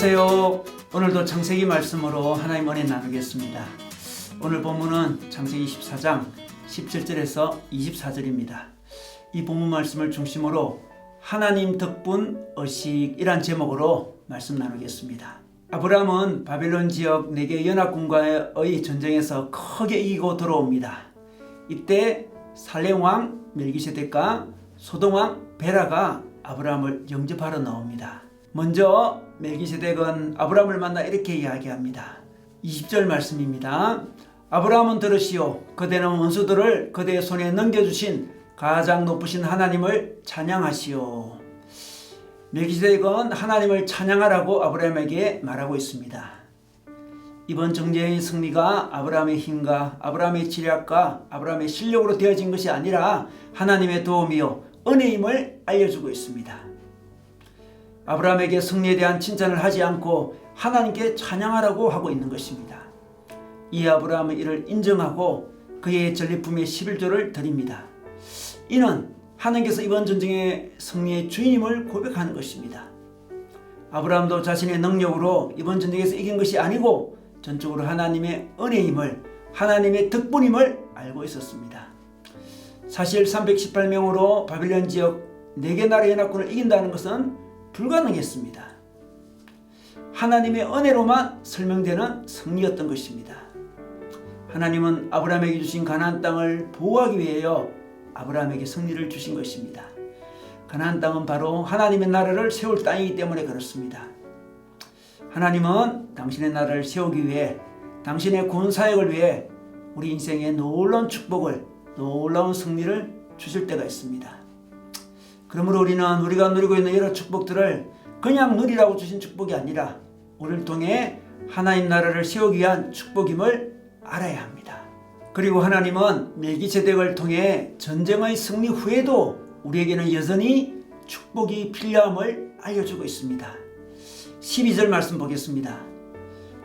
안녕하세요. 오늘도 창세기 말씀으로 하나님 은혜 나누겠습니다. 오늘 본문은 창세기 14장 17절에서 24절입니다. 이 본문 말씀을 중심으로 하나님 덕분 의식이란 제목으로 말씀 나누겠습니다. 아브라함은 바벨론 지역 4개 연합군과의 전쟁에서 크게 이기고 돌아옵니다. 이때 살렘 왕 멜기세덱과 소돔 왕 베라가 아브라함을 영접하러 나옵니다. 먼저 멜기세덱은 아브라함을 만나 이렇게 이야기합니다. 20절 말씀입니다. 아브라함은 들으시오. 그대는 원수들을 그대의 손에 넘겨주신 가장 높으신 하나님을 찬양하시오. 멜기세덱은 하나님을 찬양하라고 아브라함에게 말하고 있습니다. 이번 정쟁의 승리가 아브라함의 힘과 아브라함의 지략과 아브라함의 실력으로 되어진 것이 아니라 하나님의 도움이요 은혜임을 알려주고 있습니다. 아브라함에게 승리에 대한 칭찬을 하지 않고 하나님께 찬양하라고 하고 있는 것입니다. 이 아브라함은 이를 인정하고 그의 전리품의 11조를 드립니다. 이는 하나님께서 이번 전쟁의 승리의 주인임을 고백하는 것입니다. 아브라함도 자신의 능력으로 이번 전쟁에서 이긴 것이 아니고 전적으로 하나님의 은혜임을, 하나님의 덕분임을 알고 있었습니다. 사실 318명으로 바벨론 지역 4개 나라 연합군을 이긴다는 것은 불가능했습니다. 하나님의 은혜로만 설명되는 승리였던 것입니다. 하나님은 아브라함에게 주신 가나안 땅을 보호하기 위하여 아브라함에게 승리를 주신 것입니다. 가나안 땅은 바로 하나님의 나라를 세울 땅이기 때문에 그렇습니다. 하나님은 당신의 나라를 세우기 위해, 당신의 구원 사역을 위해 우리 인생에 놀라운 축복을, 놀라운 승리를 주실 때가 있습니다. 그러므로 우리는 우리가 누리고 있는 여러 축복들을 그냥 누리라고 주신 축복이 아니라 우리를 통해 하나님 나라를 세우기 위한 축복임을 알아야 합니다. 그리고 하나님은 멜기세덱을 통해 전쟁의 승리 후에도 우리에게는 여전히 축복이 필요함을 알려주고 있습니다. 12절 말씀 보겠습니다.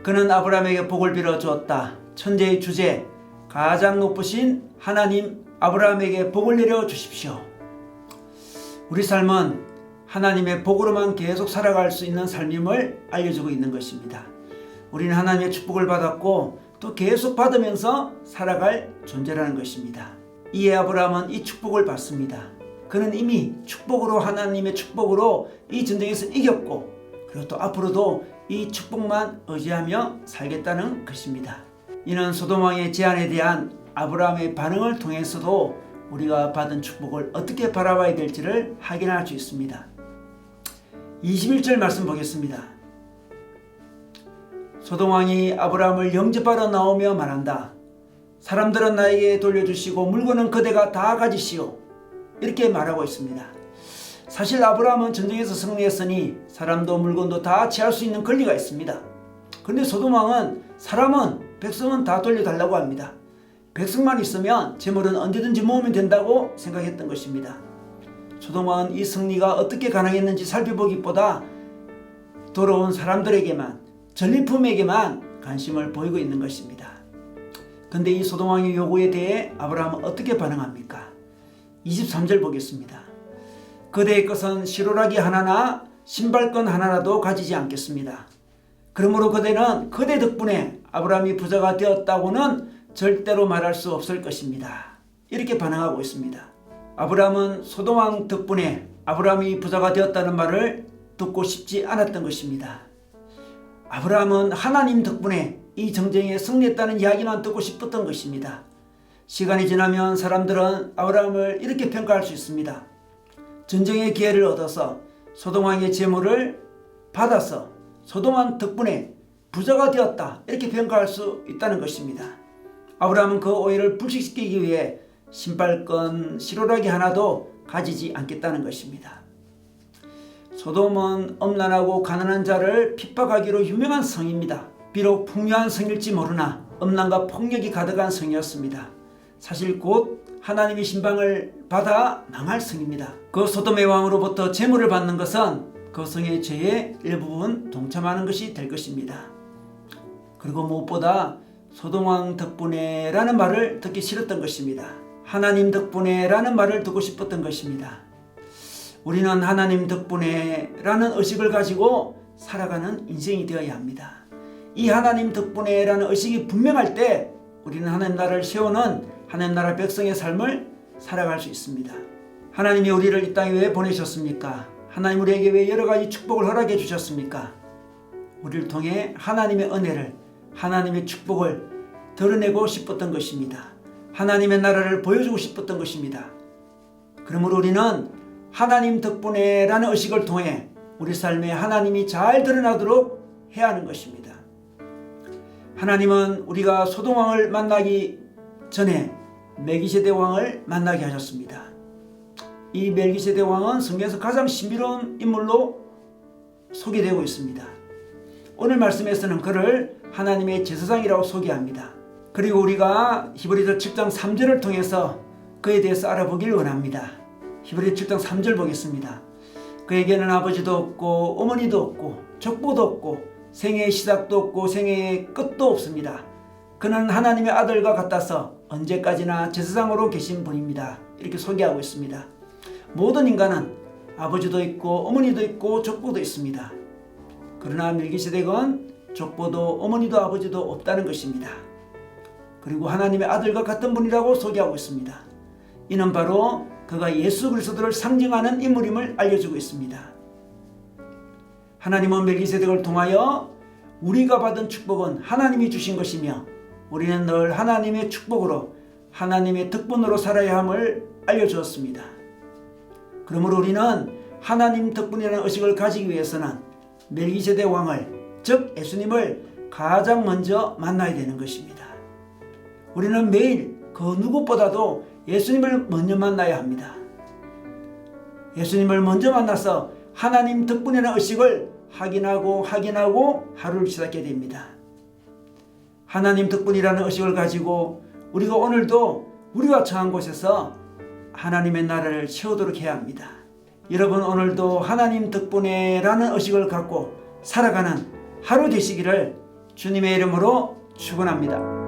그는 아브라함에게 복을 빌어 주었다. 천재의 주제, 가장 높으신 하나님 아브라함에게 복을 내려 주십시오. 우리 삶은 하나님의 복으로만 계속 살아갈 수 있는 삶임을 알려주고 있는 것입니다. 우리는 하나님의 축복을 받았고 또 계속 받으면서 살아갈 존재라는 것입니다. 이에 아브라함은 이 축복을 받습니다. 그는 이미 축복으로, 하나님의 축복으로 이 전쟁에서 이겼고, 그리고 또 앞으로도 이 축복만 의지하며 살겠다는 것입니다. 이는 소돔 왕의 제안에 대한 아브라함의 반응을 통해서도 우리가 받은 축복을 어떻게 바라봐야 될지를 확인할 수 있습니다. 21절 말씀 보겠습니다. 소돔 왕이 아브라함을 영접하러 나오며 말한다. 사람들은 나에게 돌려주시고 물건은 그대가 다 가지시오. 이렇게 말하고 있습니다. 사실 아브라함은 전쟁에서 승리했으니 사람도 물건도 다 취할 수 있는 권리가 있습니다. 그런데 소돔 왕은 사람은, 백성은 다 돌려달라고 합니다. 백성만 있으면 재물은 언제든지 모으면 된다고 생각했던 것입니다. 소돔 왕은 이 승리가 어떻게 가능했는지 살펴보기보다 돌아온 사람들에게만, 전리품에게만 관심을 보이고 있는 것입니다. 그런데 이 소돔 왕의 요구에 대해 아브라함은 어떻게 반응합니까? 23절 보겠습니다. 그대의 것은 시로라기 하나나 신발끈 하나라도 가지지 않겠습니다. 그러므로 그대는 그대 덕분에 아브라함이 부자가 되었다고는 절대로 말할 수 없을 것입니다. 이렇게 반응하고 있습니다. 아브라함은 소돔 왕 덕분에 아브라함이 부자가 되었다는 말을 듣고 싶지 않았던 것입니다. 아브라함은 하나님 덕분에 이 전쟁에 승리했다는 이야기만 듣고 싶었던 것입니다. 시간이 지나면 사람들은 아브라함을 이렇게 평가할 수 있습니다. 전쟁의 기회를 얻어서 소돔 왕의 재물을 받아서 소돔 왕 덕분에 부자가 되었다, 이렇게 평가할 수 있다는 것입니다. 아브라함은 그 오해를 불식시키기 위해 신발끈, 시로라기 하나도 가지지 않겠다는 것입니다. 소돔은 엄란하고 가난한 자를 핍박하기로 유명한 성입니다. 비록 풍요한 성일지 모르나 엄란과 폭력이 가득한 성이었습니다. 사실 곧 하나님의 신방을 받아 망할 성입니다. 그 소돔의 왕으로부터 재물을 받는 것은 그 성의 죄의 일부분 동참하는 것이 될 것입니다. 그리고 무엇보다 소돔 왕 덕분에 라는 말을 듣기 싫었던 것입니다. 하나님 덕분에 라는 말을 듣고 싶었던 것입니다. 우리는 하나님 덕분에 라는 의식을 가지고 살아가는 인생이 되어야 합니다. 이 하나님 덕분에라는 의식이 분명할 때 우리는 하나님 나라를 세우는 하나님 나라 백성의 삶을 살아갈 수 있습니다. 하나님이 우리를 이 땅에 왜 보내셨습니까? 하나님 우리에게 왜 여러 가지 축복을 허락해 주셨습니까? 우리를 통해 하나님의 은혜를, 하나님의 축복을 드러내고 싶었던 것입니다. 하나님의 나라를 보여주고 싶었던 것입니다. 그러므로 우리는 하나님 덕분에라는 의식을 통해 우리 삶에 하나님이 잘 드러나도록 해야 하는 것입니다. 하나님은 우리가 소돔 왕을 만나기 전에 멜기세덱 왕을 만나게 하셨습니다. 이 멜기세덱 왕은 성경에서 가장 신비로운 인물로 소개되고 있습니다. 오늘 말씀에서는 그를 하나님의 제사장이라고 소개합니다. 그리고 우리가 히브리서 7장 3절을 통해서 그에 대해서 알아보길 원합니다. 히브리서 7장 3절 보겠습니다. 그에게는 아버지도 없고 어머니도 없고 족보도 없고 생애의 시작도 없고 생애의 끝도 없습니다. 그는 하나님의 아들과 같아서 언제까지나 제사장으로 계신 분입니다. 이렇게 소개하고 있습니다. 모든 인간은 아버지도 있고 어머니도 있고 족보도 있습니다. 그러나 멜기세덱은 족보도 어머니도 아버지도 없다는 것입니다. 그리고 하나님의 아들과 같은 분이라고 소개하고 있습니다. 이는 바로 그가 예수 그리스도를 상징하는 인물임을 알려주고 있습니다. 하나님은 멜기세덱을 통하여 우리가 받은 축복은 하나님이 주신 것이며 우리는 늘 하나님의 축복으로 하나님의 덕분으로 살아야 함을 알려주었습니다. 그러므로 우리는 하나님 덕분이라는 의식을 가지기 위해서는 멜기세덱 왕을, 즉 예수님을 가장 먼저 만나야 되는 것입니다. 우리는 매일 그 누구보다도 예수님을 먼저 만나야 합니다. 예수님을 먼저 만나서 하나님 덕분이라는 의식을 확인하고 하루를 시작하게 됩니다. 하나님 덕분이라는 의식을 가지고 우리가 오늘도 우리가 처한 곳에서 하나님의 나라를 세우도록 해야 합니다. 여러분 오늘도 하나님 덕분에라는 의식을 갖고 살아가는 하루 되시기를 주님의 이름으로 축원합니다.